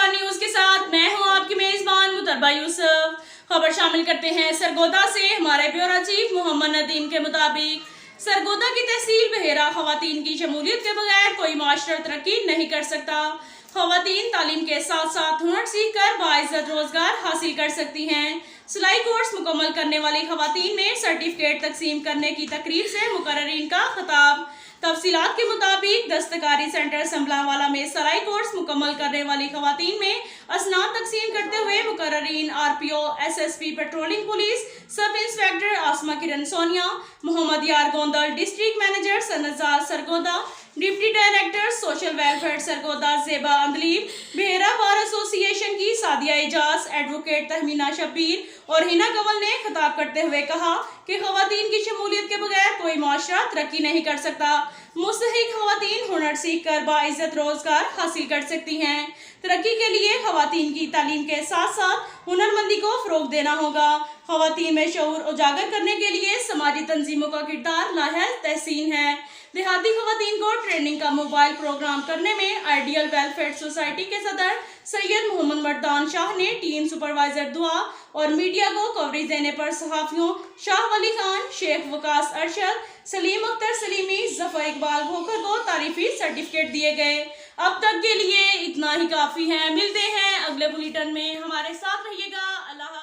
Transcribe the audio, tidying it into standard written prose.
नमस्कार न्यूज के साथ मैं हूं आपकी मेजबान मुतरबा यूसुफ। खबर शामिल करते हैं सरगोदा से। हमारे ब्यूरो चीफ मोहम्मद नदीम के मुताबिक सरगोदा की तहसील बहेरा खवातीन की शमूलियत के बगैर कोई माशरा तरक्की नहीं कर सकता। खवातीन तालीम के साथ साथ हुनर सीख कर बाइज्जत रोजगार हासिल कर सकती हैं। सिलाई कोर्स मुकम्मल करने वाली खवातीन में सर्टिफिकेट तकसीम करने की तकरीर से मुकर्ररीन का खिताब। तफसीलात के मुताबिक दस्तकारी सेंटर संभलावाला में सिलाई कोर्स मुकम्मल करने वाली खवातीन में असनाद तकसीम करते हुए मुकर्ररीन RPO SSP patrolling police sub inspector Asma Kiran Sonia, Mohammad Yar Gondal, district manager Sanjar Sargodha, deputy director social welfare Sargodha Zeba Andleeb, Bhera bar association की सादिया एजाज, एडवोकेट तहमीना शब्बीर और हिना कंवल ने खिताब करते हुए कहा कि खवातीन की शमूलियत के बगैर कोई माशरा तरक्की नहीं कर सकता। मुस्तहिक खवातीन हुनर सीख कर बाइज्जत रोजगार हासिल कर सकती हैं। तरक्की के लिए खवातीन की तालीम के साथ साथ हुनरमंदी को फरोग देना होगा। खवातीन में शऊर उजागर करने के लिए समाजी तंजीमों का किरदार लाहेज तहसीन है। देहाती खवातीन को ट्रेनिंग का मोबाइल प्रोग्राम करने में आइडियल वेलफेयर सोसाइटी के सदर सैयद मोहम्मद मर्दान शाह ने टीम सुपरवाइजर दुआ और मीडिया को कवरेज देने पर सहाफियों शाह वली खान, शेख वकास अरशद, सलीम अख्तर सलीमी, जफर इकबाल घोकर को तारीफी सर्टिफिकेट दिए गए। अब तक के लिए इतना ही काफी है। मिलते हैं अगले बुलेटिन में, हमारे साथ रहिएगा। अल्लाह।